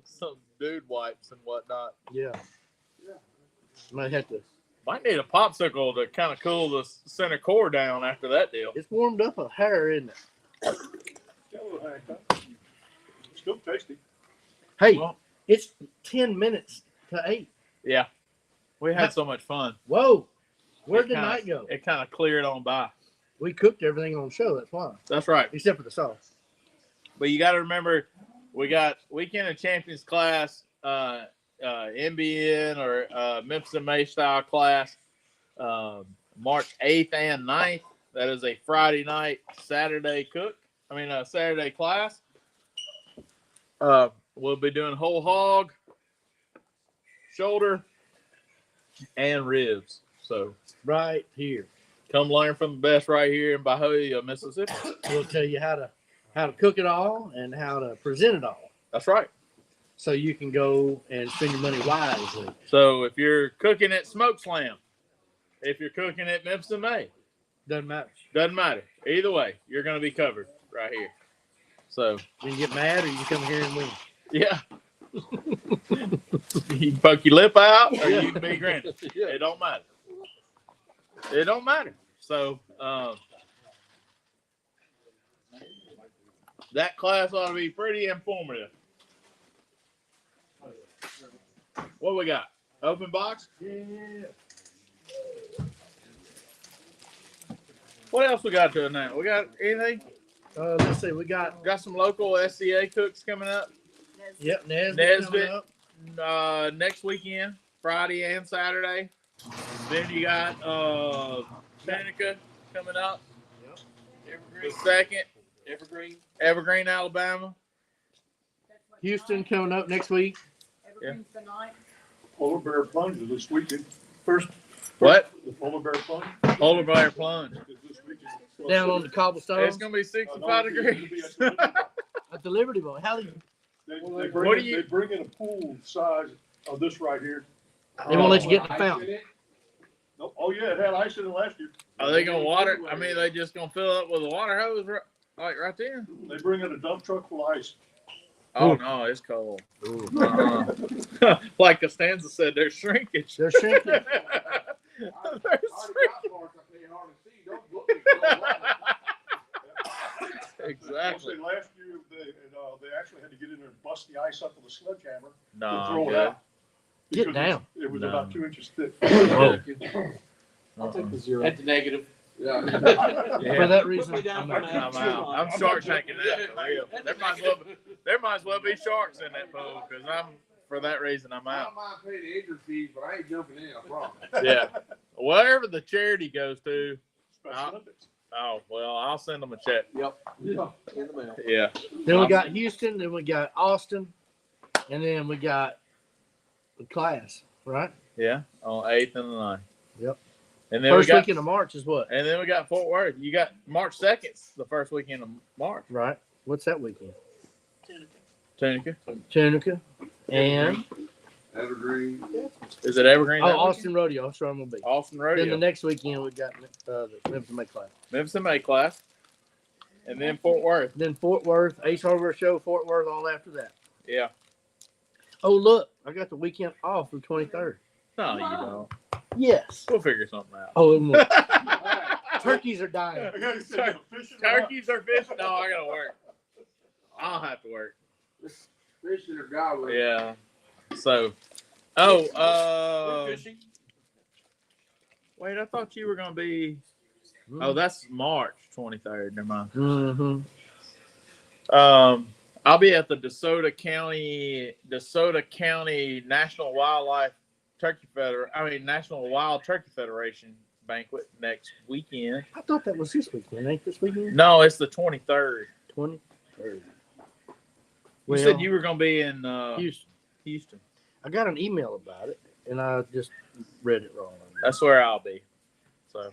Some dude wipes and whatnot. Yeah. Might have to. Might need a popsicle to kind of cool the center core down after that deal. It's warmed up a hair, isn't it? Still tasty. Hey, Well, it's 10 minutes to 8. yeah, we had so much fun. Whoa, where'd It the kinda- night go? It kind of cleared on by. We cooked everything on the show. That's why, That's right. except for the sauce. But you got to remember, we got Weekend of Champions class, NBN or Memphis and May style class, March 8th and 9th. That is a Friday night, Saturday Saturday class. We'll be doing whole hog, shoulder, and ribs. So Right here, come learn from the best right here in Bahia, Mississippi. we'll tell you how to cook it all and how to present it all, That's right. so you can go and spend your money wisely. So if you're cooking at Smoke Slam, if you're cooking at Memphis and May, Doesn't matter. doesn't matter. Either way, you're going to be covered right here. So, You can get mad or you can come here and win. yeah. You can poke your lip out or you can be grinning. Yeah. It don't matter. It don't matter. So, that class ought to be pretty informative. What we got? Open box? Yeah. What else we got to announce? We got anything? Let's see. We got Got some local SCA cooks coming up Nesbitt coming Nesbitt. up. Next weekend, Friday and Saturday. Then you got Seneca coming up the second, Evergreen, Alabama. Houston coming up next week. Evergreen's the night. Polar bear plunge is this weekend. What? The polar bear plunge Polar Bear Plunge. is this weekend. Down on the cobblestone It's gonna be 65 degrees. at the Liberty Bowl. How do you? They What bring, do you- they bring in a pool size of this right here. They won't let you get in the fountain. No, oh yeah, it had ice in it last year. Are they gonna water? I mean, they just gonna fill up with a water hose right there? They bring in a dump truck full of ice. Oh no, it's cold. Like Costanza said, there's shrinkage. They're shrinking. There's I already got parts I pay hard to see. Don't book me. Don't want me. Exactly. Actually, last year, they actually had to get in there and bust the ice up with a sledgehammer and No, throw I'm it good. out. Get Because down. It was No. about 2 inches thick. Whoa. I'll take the zero. At the negative. Yeah. For that reason, Put me down I'm for out. that. I'm out. I'm shark tanking that. For real. There might as well be sharks in that pool because for that reason I'm I out. don't mind paying the entrance fees, but I ain't jumping in. I promise. Yeah. Wherever the charity goes to, Special Olympics. oh well, I'll send them a check. Yeah, in the mail. Yeah. Then we got Houston. Then we got Austin, and then we got the class. Right. Yeah. On 8th and the 9th. Yep. And then First we got weekend of March is what? and then we got Fort Worth. You got March 2nd, the first weekend of March. Right. What's that weekend? Tunica. Tunica. And Evergreen. Is it Evergreen? that Austin Rodeo. That's where I'm gonna be. weekend? Austin Then Rodeo. the next weekend we got the Memphis May class. Memphis and May class. And then Fort Worth. Then Fort Worth, Ace Hardware Show, Fort Worth, all after that. Yeah. Oh look, I got the weekend off the 23rd. No, you don't. Yes. We'll figure something out. Oh, and the turkeys are dying. I gotta say, fishing Turkeys are fishing? No, I gotta work. I'll have to work. Fishing or gobbling. Yeah. So, Fishing. wait, I thought you were gonna be. Oh, that's March 23rd. Never mind. Mm-hmm. I'll be at the DeSoto County National National Wild Turkey Federation banquet next weekend. I thought that was this weekend. Ain't this weekend? No, it's the 23rd. 23rd. You said you were gonna be in Houston. Houston. I got an email about it, and I just read it wrong. That's where I'll be. So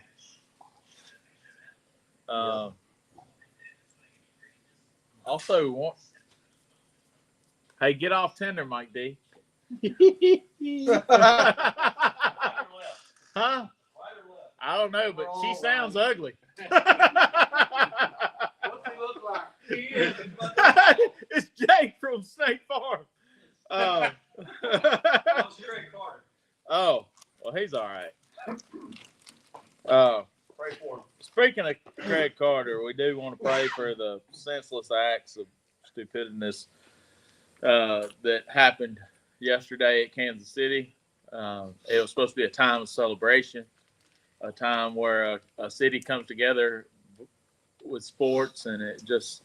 Also, hey, get off Tinder, Mike D. Huh? I don't know, but she sounds ugly. What's he look like? He is. It's Jake from State Farm. Oh, well, he's all right. Pray for him. Speaking of Craig Carter, we do want to pray for the senseless acts of stupidness that happened yesterday at Kansas City. It was supposed to be a time of celebration, a time where a city comes together with sports, and it just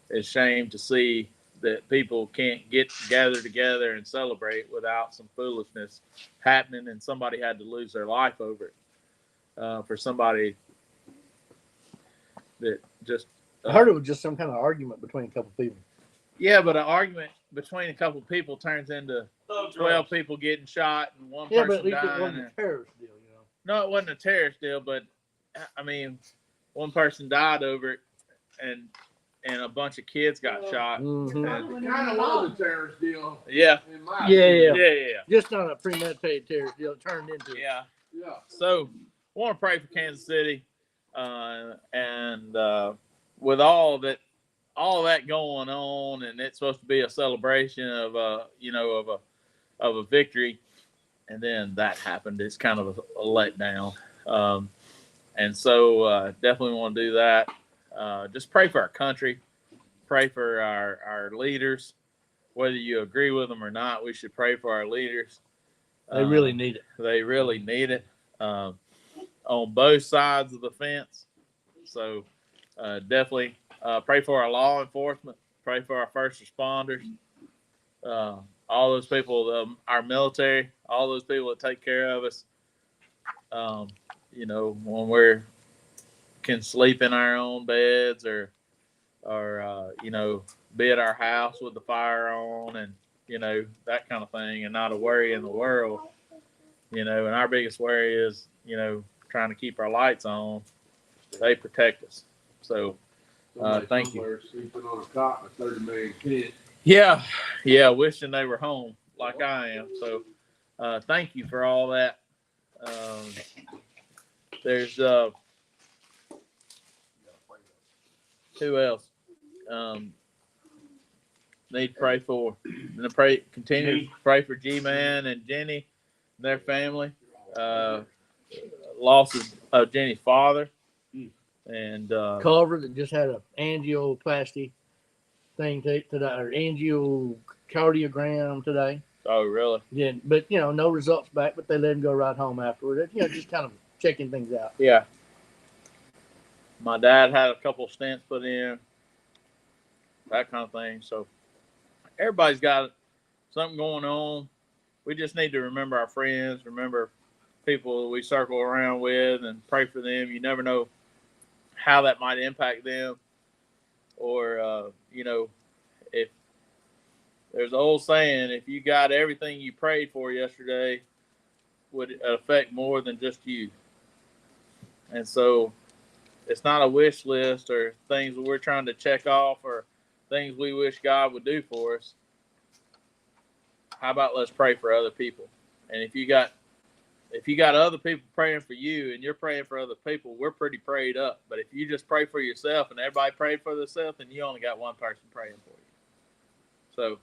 is a shame to see that people can't gather together and celebrate without some foolishness happening, and somebody had to lose their life over it. For somebody that just I heard it was just some kind of argument between a couple people. yeah, but an argument between a couple people turns into 12 people getting shot and one Yeah, but person at least it dying. wasn't a terrorist deal, you know. No, it wasn't a terrorist deal, but I mean, one person died over it, and a bunch of kids got shot. Mhm. And, It kind of was a terrorist deal yeah, in my Yeah, opinion. yeah. Just not a premeditated terrorist deal. It turned into it. Yeah. Yeah. So, I want to pray for Kansas City, and with all that going on, and it's supposed to be a celebration of a victory, and then that happened. It's kind of a letdown, and so definitely want to do that. Just pray for our country, pray for our leaders. Whether you agree with them or not, we should pray for our leaders. They really need it. They really need it on both sides of the fence. So definitely pray for our law enforcement, pray for our first responders, all those people, our military, all those people that take care of us. When we can sleep in our own beds or be at our house with the fire on and, that kind of thing, and not a worry in the world, and our biggest worry is, trying to keep our lights on. They protect us. So, thank you. Somewhere sleeping on a cot with 30 million kids. Yeah, wishing they were home like I am. So, thank you for all that. There's who else? Need to pray for. Continue to pray for G-Man and Jenny, and their family. Loss of Jenny's father, and Culver that just had an angioplasty thing today, or angiocardiogram today. oh really? Yeah, but no results back. But they let him go right home afterward. Just kind of checking things out. Yeah. My dad had a couple stents put in, that kind of thing. So everybody's got something going on. We just need to remember our friends, remember people we circle around with, and pray for them. You never know how that might impact them. Or, if there's an old saying, if you got everything you prayed for yesterday, would it affect more than just you? And so it's not a wish list or things that we're trying to check off or things we wish God would do for us. How about let's pray for other people? And if you got other people praying for you and you're praying for other people, we're pretty prayed up. But if you just pray for yourself and everybody prayed for themselves, then you only got one person praying for you. So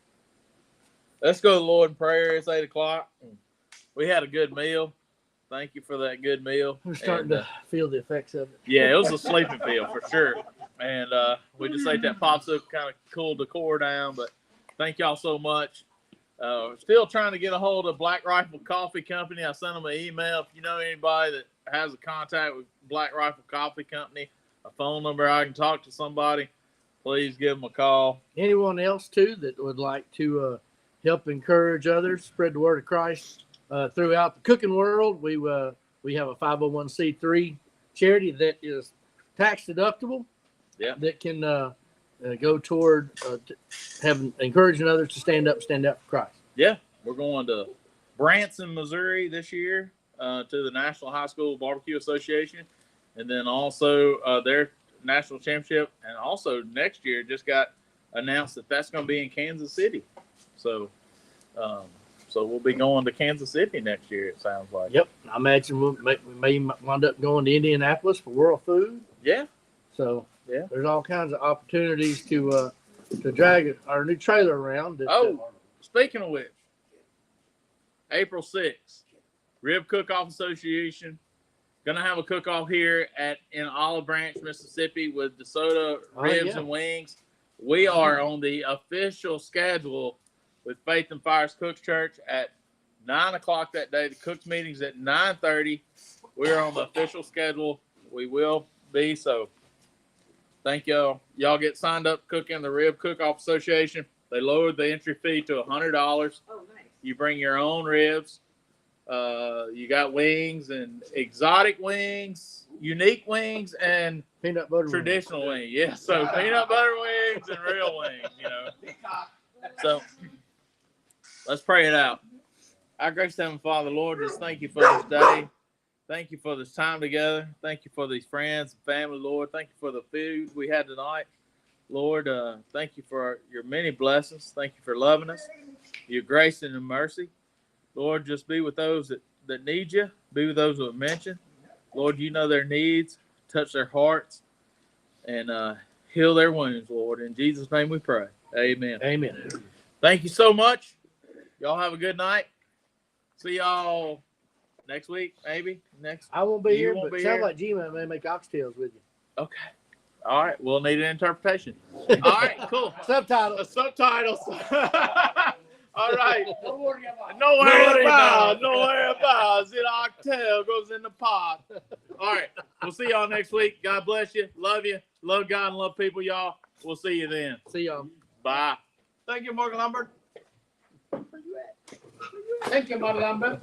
let's go to the Lord in prayer. It's 8:00. We had a good meal. Thank you for that good meal. We're starting to feel the effects of it. Yeah, it was a sleeping pill for sure. And we just ate that popsicle, kind of cooled the core down. But thank y'all so much. Still trying to get a hold of Black Rifle Coffee Company. I sent them an email. If you know anybody that has a contact with Black Rifle Coffee Company, a phone number I can talk to somebody, please give them a call. Anyone else too that would like to help encourage others, spread the word of Christ throughout the cooking world, we have a 501c3 charity that is tax deductible. Yeah. That can go toward encouraging others to stand up for Christ. Yeah, we're going to Branson, Missouri this year to the National High School Barbecue Association, and then also they're national championship, and also next year just got announced that that's going to be in Kansas City. So, so we'll be going to Kansas City next year. It sounds like. Yep. I imagine we may wind up going to Indianapolis for World Food. Yeah. So Yeah. there's all kinds of opportunities to drag our new trailer around. Oh, speaking of which, April 6th, Rib Cook-Off Association gonna have a cook-off here in Olive Branch, Mississippi, with DeSoto Ribs yeah. and Wings. We are on the official schedule with Faith and Fires Cooks Church at 9:00 that day. The Cooks meeting's at 9:30. We're on the official schedule. We will be, so thank y'all. Y'all get signed up cooking the Rib Cook-Off Association. They lowered the entry fee to $100. Oh, nice. You bring your own ribs. You got wings and exotic wings, unique wings, and peanut butter. traditional wings. Yeah, so peanut butter wings and real wings, you know. So let's pray it out. Our gracious Heavenly Father, Lord, just thank you for this day. Thank you for this time together. Thank you for these friends and family, Lord. Thank you for the food we had tonight. Lord, thank you for your many blessings. Thank you for loving us, your grace and your mercy. Lord, just be with those that need you. Be with those that mentioned. Lord, you know their needs. Touch their hearts and heal their wounds, Lord. In Jesus' name we pray. Amen. Amen. Thank you so much. Y'all have a good night. See y'all next week, maybe. I won't be You here, won't but be sounds here? like G-Man may make oxtails with you. Okay. All right. We'll need an interpretation. All right. Cool. Subtitles. Subtitles. All right. Don't worry about it. Nowhere about. Nowhere about. The oxtail goes in the pot. All right. We'll see y'all next week. God bless you. Love you. Love God and love people, y'all. We'll see you then. See y'all. Bye. Thank you, Mark Lambert. Thank you, Mark Lambert.